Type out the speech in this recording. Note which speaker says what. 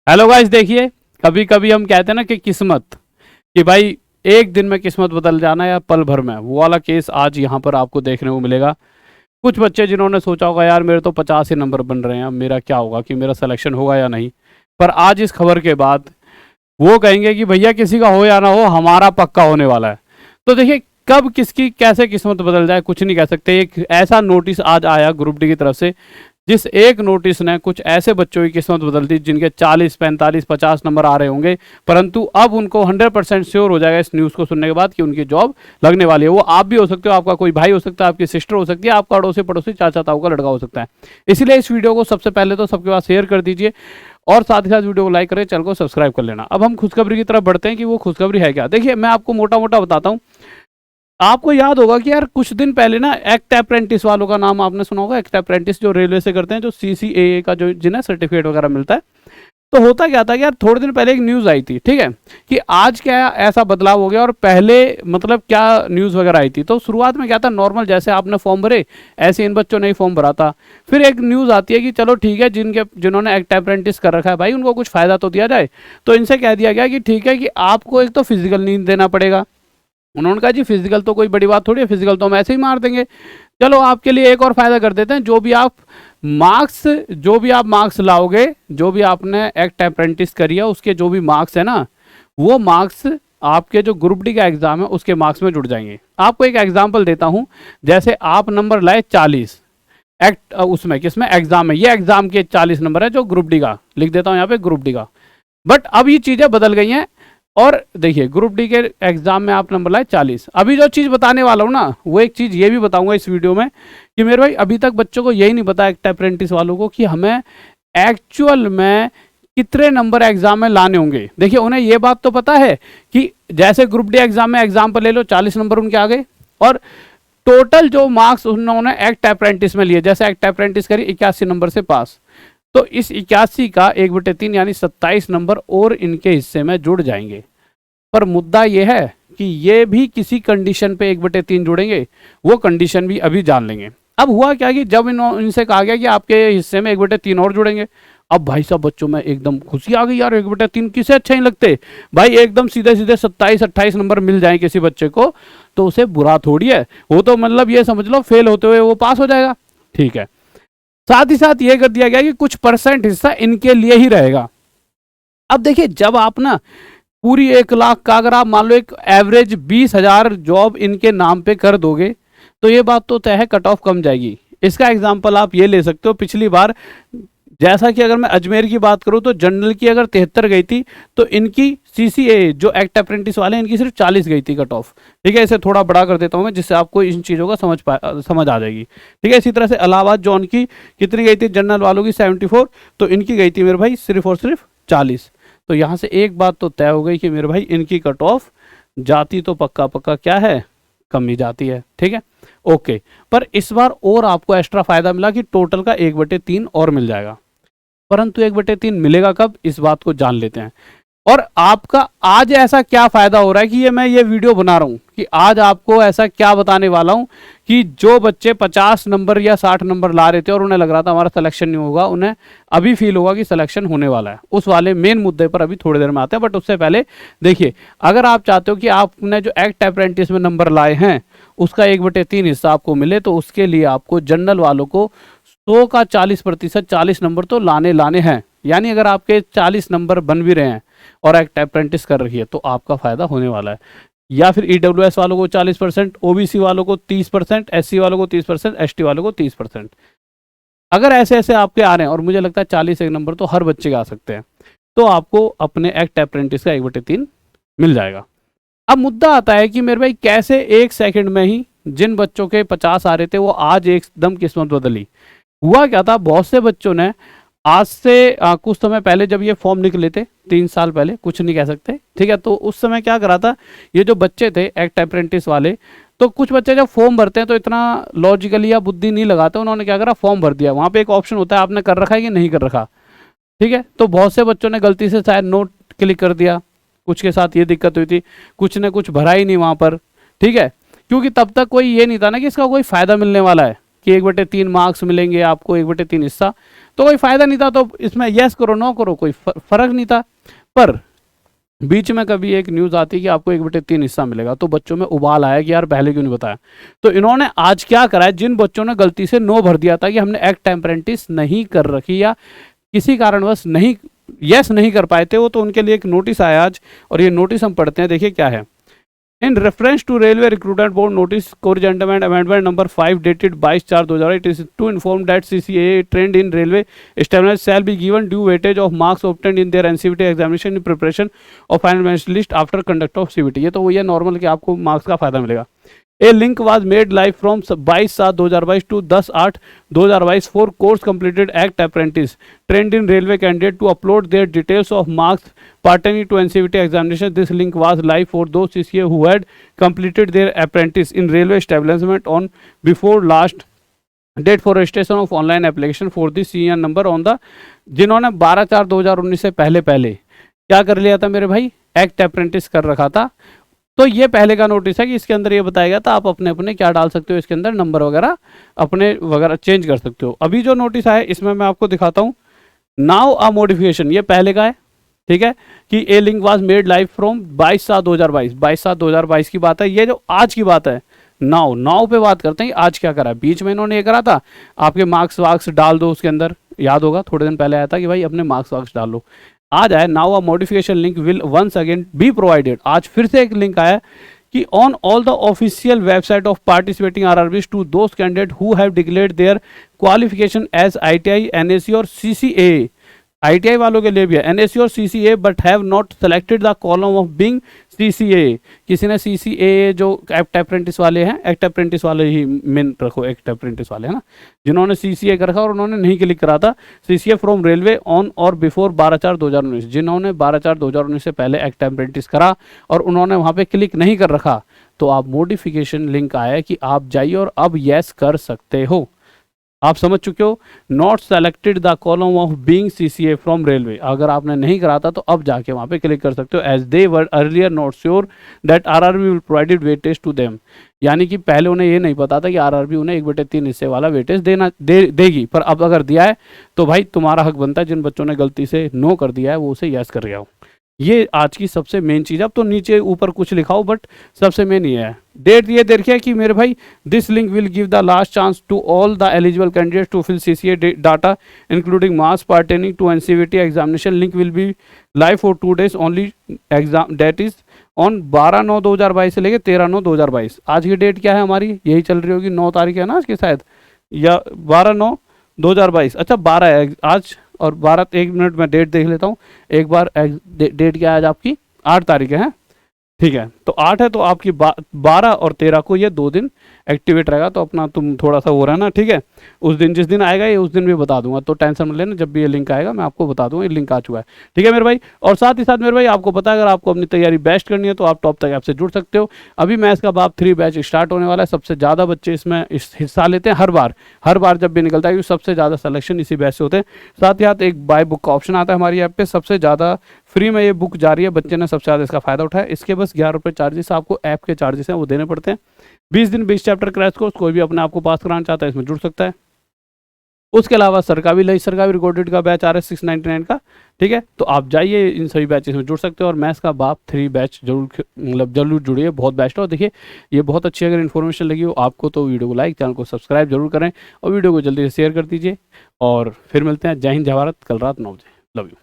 Speaker 1: Hello guys, देखिए कभी कभी हम कहते हैं ना कि किस्मत, कि भाई एक दिन में किस्मत बदल जाना या पल भर में, वो वाला केस आज यहाँ पर आपको देखने को मिलेगा। कुछ बच्चे जिन्होंने सोचा होगा यार मेरे तो 50 ही नंबर बन रहे हैं, अब मेरा क्या होगा, कि मेरा सिलेक्शन होगा या नहीं। पर आज इस खबर के बाद वो कहेंगे कि भैया किसी का हो या ना हो, हमारा पक्का होने वाला है। तो देखिए कब किसकी कैसे किस्मत बदल जाए कुछ नहीं कह सकते। एक ऐसा नोटिस आज आया ग्रुप डी की तरफ से, जिस एक नोटिस ने कुछ ऐसे बच्चों की किस्मत बदल दी जिनके 40, 45, 50 नंबर आ रहे होंगे, परंतु अब उनको 100% श्योर हो जाएगा इस न्यूज़ को सुनने के बाद कि उनकी जॉब लगने वाली है। वो आप भी हो सकते हो, आपका कोई भाई हो सकता है, आपकी सिस्टर हो सकती है, आपका अड़ोसी पड़ोसी चाचा ताऊ का लड़का हो सकता है। इसलिए इस वीडियो को सबसे पहले तो सबके पास शेयर कर दीजिए और साथ ही साथ वीडियो को लाइक करें, चैनल को सब्सक्राइब कर लेना। अब हम खुशखबरी की तरफ बढ़ते हैं कि वो खुशखबरी है क्या। देखिए मैं आपको मोटा मोटा बताता हूँ। आपको याद होगा कि यार कुछ दिन पहले ना एक्ट अप्रेंटिस वालों का नाम आपने सुना होगा। एक्ट अप्रेंटिस जो रेलवे से करते हैं, जो CCAA का जो जिन्हें सर्टिफिकेट वगैरह मिलता है। तो होता क्या था कि यार थोड़े दिन पहले एक न्यूज़ आई थी, ठीक है, कि आज क्या ऐसा बदलाव हो गया। और पहले मतलब क्या न्यूज़ वगैरह आई थी, तो शुरुआत में क्या था, नॉर्मल जैसे आपने फॉर्म भरे ऐसे इन बच्चों ने ही फॉर्म भरा था। फिर एक न्यूज़ आती है कि चलो ठीक है, जिन्होंने एक्ट अप्रेंटिस कर रखा है भाई उनको कुछ फ़ायदा तो दिया जाए। तो इनसे कह दिया गया कि ठीक है कि आपको एक तो फिजिकल नहीं देना पड़ेगा। उन्होंने कहा जी फिजिकल तो कोई बड़ी बात थोड़ी है, फिजिकल तो हम ऐसे ही मार देंगे। चलो आपके लिए एक और फायदा कर देते हैं, जो भी आप मार्क्स लाओगे, जो भी आपने एक्ट अप्रेंटिस करी है उसके जो भी मार्क्स है ना, वो मार्क्स आपके जो ग्रुप डी का एग्जाम है उसके मार्क्स में जुड़ जाएंगे। आपको एक एग्जांपल देता हूं, जैसे आप नंबर लाए 40 एक्ट उसमें किसमें एग्जाम में, ये एग्जाम के 40 नंबर है जो ग्रुप डी का, लिख देता हूं यहाँ पे ग्रुप डी का। बट अब ये चीजें बदल गई हैं। और देखिए ग्रुप डी के एग्जाम में आप नंबर लाए 40। अभी जो चीज़ बताने वाला हूँ ना, वो एक चीज़ ये भी बताऊंगा इस वीडियो में कि मेरे भाई अभी तक बच्चों को यही नहीं पता एक्ट अप्रेंटिस वालों को कि हमें एक्चुअल में कितने नंबर एग्जाम में लाने होंगे। देखिए उन्हें ये बात तो पता है कि जैसे ग्रुप डी एग्जाम में एग्जाम पर ले लो 40 नंबर उनके आ गए, और टोटल जो मार्क्स उन्होंने एक्ट अप्रेंटिस में लिए, जैसे एक्ट अप्रेंटिस करी 81 नंबर से पास, तो इस 81 का 1/3 यानी 27 नंबर और इनके हिस्से में जुड़ जाएंगे। पर मुद्दा यह है कि ये भी किसी कंडीशन पे 1/3 जुड़ेंगे, वो कंडीशन भी अभी जान लेंगे। अब हुआ क्या कि जब इनसे कहा गया कि आपके हिस्से में 1/3 और जुड़ेंगे, अब भाई साहब बच्चों में एकदम खुशी आ गई, यार 1/3 किसे अच्छे नहीं लगते भाई, एकदम सीधे सीधे 27-28 नंबर मिल जाए किसी बच्चे को तो उसे बुरा थोड़ी है, वो तो मतलब ये समझ लो फेल होते हुए वो पास हो जाएगा। ठीक है, साथ ही साथ ये कर दिया गया कि कुछ परसेंट हिस्सा इनके लिए ही रहेगा। अब देखिए जब आप ना पूरी 1 लाख का अगर आप मान लो एक एवरेज 20,000 जॉब इनके नाम पे कर दोगे, तो ये बात तो तय है कट ऑफ कम जाएगी। इसका एग्जांपल आप ये ले सकते हो, पिछली बार जैसा कि अगर मैं अजमेर की बात करूं तो जनरल की अगर 73 गई थी, तो इनकी CCA जो एक्ट अप्रेंटिस वाले इनकी सिर्फ 40 गई थी कट ऑफ। ठीक है, इसे थोड़ा बड़ा कर देता हूं मैं जिससे आपको इन चीज़ों का समझ आ जाएगी। ठीक है, इसी तरह से इलाहाबाद जॉन की कितनी गई थी, जनरल वालों की 74, तो इनकी गई थी मेरे भाई सिर्फ और सिर्फ 40। तो यहाँ से एक बात तो तय हो गई कि मेरे भाई इनकी कट ऑफ जाती तो पक्का पक्का क्या है, कम ही जाती है। ठीक है, ओके। पर इस बार और आपको एक्स्ट्रा फायदा मिला कि टोटल का 1/3 और मिल जाएगा। परंतु 1/3 मिलेगा कब, इस बात को जान लेते हैं। और आपका आज ऐसा क्या फायदा हो रहा है कि मैं ये वीडियो बना रहा हूं कि आज आपको ऐसा क्या बताने वाला हूं कि जो बच्चे 50 नंबर या 60 नंबर ला रहे थे और उन्हें लग रहा था हमारा सिलेक्शन नहीं होगा, उन्हें अभी फील होगा कि सिलेक्शन होने वाला है। उस वाले मेन मुद्दे पर अभी थोड़ी देर में आते हैं। बट उससे पहले देखिए, अगर आप चाहते हो कि आपने जो एक्ट अप्रेंटिस में नंबर लाए हैं उसका 1/3 हिस्सा आपको मिले, तो उसके लिए आपको जनरल वालों को 100 का 40%, 40 नंबर तो लाने हैं। यानी अगर आपके 40 नंबर बन भी रहे हैं और एक्ट अप्रेंटिस कर रही है तो आपका फायदा होने वाला है। या फिर EWS वालों को 40%, OBC वालों को 30%, SC वालों को 30%, ST वालों को 30%। अगर ऐसे ऐसे आपके आ रहे हैं, और मुझे लगता है 40 एक नंबर तो हर बच्चे के आ सकते हैं, तो आपको अपने एक्ट अप्रेंटिस का 1/3 मिल जाएगा। अब मुद्दा आता है कि मेरे भाई कैसे 1 सेकंड में ही जिन बच्चों के 50 आ रहे थे वो आज एकदम किस्मत बदली। हुआ क्या था, बहुत से बच्चों ने आज से कुछ समय पहले जब ये फॉर्म निकले थे 3 साल पहले, कुछ नहीं कह सकते, ठीक है, तो उस समय क्या करा था, ये जो बच्चे थे एक्ट अप्रेंटिस वाले, तो कुछ बच्चे जब फॉर्म भरते हैं तो इतना लॉजिकली या बुद्धि नहीं लगाते, उन्होंने क्या करा, फॉर्म भर दिया। वहाँ पे एक ऑप्शन होता है आपने कर रखा है कि नहीं कर रखा। ठीक है, तो बहुत से बच्चों ने गलती से शायद नोट क्लिक कर दिया, कुछ के साथ ये दिक्कत हुई थी, कुछ ने कुछ भरा ही नहीं वहाँ पर। ठीक है, क्योंकि तब तक कोई ये नहीं था ना कि इसका कोई फ़ायदा मिलने वाला है कि 1/3 मार्क्स मिलेंगे आपको, 1/3 हिस्सा। तो कोई फायदा नहीं था, तो इसमें यस करो नो करो कोई फर्क नहीं था। पर बीच में कभी एक न्यूज़ आती कि आपको 1/3 हिस्सा मिलेगा, तो बच्चों में उबाल आया कि यार पहले क्यों नहीं बताया। तो इन्होंने आज क्या करा है, जिन बच्चों ने गलती से नो भर दिया था कि हमने एक्ट अप्रेंटिस नहीं कर रखी या किसी कारणवश नहीं यस नहीं कर पाए थे वो, तो उनके लिए एक नोटिस आया आज, और ये नोटिस हम पढ़ते हैं, देखिए क्या है। In reference to Railway Recruitment Board Notice Corrigendum Amendment number 5 dated 22/4/2008, it is to inform that CCA trained in railway establishment shall be given due weightage of marks obtained in their NCVT examination in preparation of final mention list after conduct of CVT। ये तो वही है normal कि आपको marks का फायदा मिलेगा। A link was made live from 22/7/2022 to 10/8/2022 for course completed act apprentice trained in railway candidate to upload their details of marks pertaining to NCVT examination। This link was live for those CCA who had completed their apprentice in railway establishment on before last date for registration of online application for the CN number on the, जिन्होंने 12/4/2019 से पहले क्या कर लिया था मेरे भाई, act apprentice कर रखा था। तो ये पहले का नोटिस है कि इसके अंदर ये बताया गया था आप अपने अपने क्या डाल सकते हो, इसके अंदर नंबर वगैरह अपने वगैरह चेंज कर सकते हो। अभी जो नोटिस आया इसमें मैं आपको दिखाता हूँ, नाउ अ मॉडिफिकेशन, ये पहले का है, ठीक है, कि a link was made live from 22/7/2022, 22/7/2022 की बात है। ये जो आज की बात है, नाउ पे बात करते हैं आज क्या करा। बीच में इन्होंने ये करा था आपके मार्क्स वार्क्स डाल दो, उसके अंदर याद होगा थोड़े दिन पहले आया था कि भाई अपने मार्क्स वार्क्स डाल लो। आज आया now a modification link will once again be provided, आज फिर से एक लिंक आया कि on all the official website of participating RRBs to those candidate who have declared their qualification as ITI NAC और CCA। ITI वालों के लिए भी है NAC और CCA but have not selected the column of being CCA। किसी ने CCA जो एक्ट अप्रेंटिस वाले हैं, एक्ट अप्रेंटिस वाले ही मेन रखो, एक्ट अप्रेंटिस वाले है ना, जिन्होंने CCA कर रखा और उन्होंने नहीं क्लिक करा था CCA फ्रॉम रेलवे ऑन और बिफोर 12/4/2019, जिन्होंने 12/4/2019 से पहले एक्ट अप्रेंटिस करा और उन्होंने वहाँ पे क्लिक नहीं कर रखा, तो आप मॉडिफिकेशन लिंक आया कि आप जाइए और अब येस कर सकते हो। आप समझ चुके हो, not selected the column of being CCA from railway, अगर आपने नहीं करा था तो अब जाके वहाँ पे क्लिक कर सकते हो। As they were earlier not sure that RRB will provided weightage to them, यानी कि पहले उन्हें ये नहीं पता था कि RRB उन्हें 1/3 हिस्से वाला वेटेज देगी, पर अब अगर दिया है तो भाई तुम्हारा हक बनता है, जिन बच्चों ने गलती से नो कर दिया है वो उसे यस कर गया हो। ये आज की सबसे मेन चीज़। अब तो नीचे ऊपर कुछ लिखाओ बट सबसे मेन ये है। डेट ये देखिए कि मेरे भाई this link will give the last chance to all the eligible candidates to fill CCA data including marks pertaining to NCVT examination. Link will be live for 2 days only, exam date is on 12/9/2022 से लेकर 13/9/2022। आज की date क्या है हमारी, यही चल रही होगी, 9 तारीख है ना आज की शायद, या 12/9/2022। अच्छा 12 है आज, और 12, 1 मिनट में डेट देख लेता हूँ एक बार। डेट क्या है आज आपकी, 8 तारीख है, ठीक है, तो 8 है तो आपकी 12 और 13 को ये 2 दिन एक्टिवेट रहेगा, तो अपना तुम थोड़ा सा हो रहा है ना, ठीक है। उस दिन जिस दिन आएगा ये उस दिन भी बता दूंगा, तो टेंशन मत लेना, जब भी ये लिंक आएगा मैं आपको बता दूंगा ये लिंक आ चुका है, ठीक है मेरे भाई। और साथ ही साथ मेरे भाई आपको पता है अगर आपको अपनी तैयारी बेस्ट करनी है तो आप टॉप तक ऐप से जुड़ सकते हो। अभी मैथ्स का बाप 3 बैच स्टार्ट होने वाला है, सबसे ज़्यादा बच्चे इसमें हिस्सा लेते हैं हर बार जब भी निकलता है, क्योंकि सबसे ज़्यादा सिलेक्शन इसी बैच से होते हैं। साथ ही साथ एक बाय बुक का ऑप्शन आता है हमारी ऐप पे, सबसे ज़्यादा फ्री में ये बुक जा रही है, बच्चे ने सबसे ज़्यादा इसका फायदा उठाया। इसके बस 11 रुपये चार्जेस, आपको ऐप के चार्जेस हैं वो देने पड़ते हैं। 20 दिन 20 चैप्टर क्रैश कोर्स, कोई भी अपने आप को पास कराना चाहता है इसमें जुड़ सकता है। उसके अलावा सरकारी रिकॉर्डेड का बैच RS 699 का, ठीक है, तो आप जाइए इन सभी बैचेस में जुड़ सकते हो। और मैथ्स का बाप 3 बैच जरूर जुड़िए, बहुत बेस्ट है। और देखिए ये बहुत अच्छी अगर इन्फॉर्मेशन लगी हो आपको तो वीडियो को लाइक, चैनल को सब्सक्राइब जरूर करें और वीडियो को जल्दी से शेयर कर दीजिए। और फिर मिलते हैं, जय हिंद जय भारत, कल रात 9 बजे। Love you.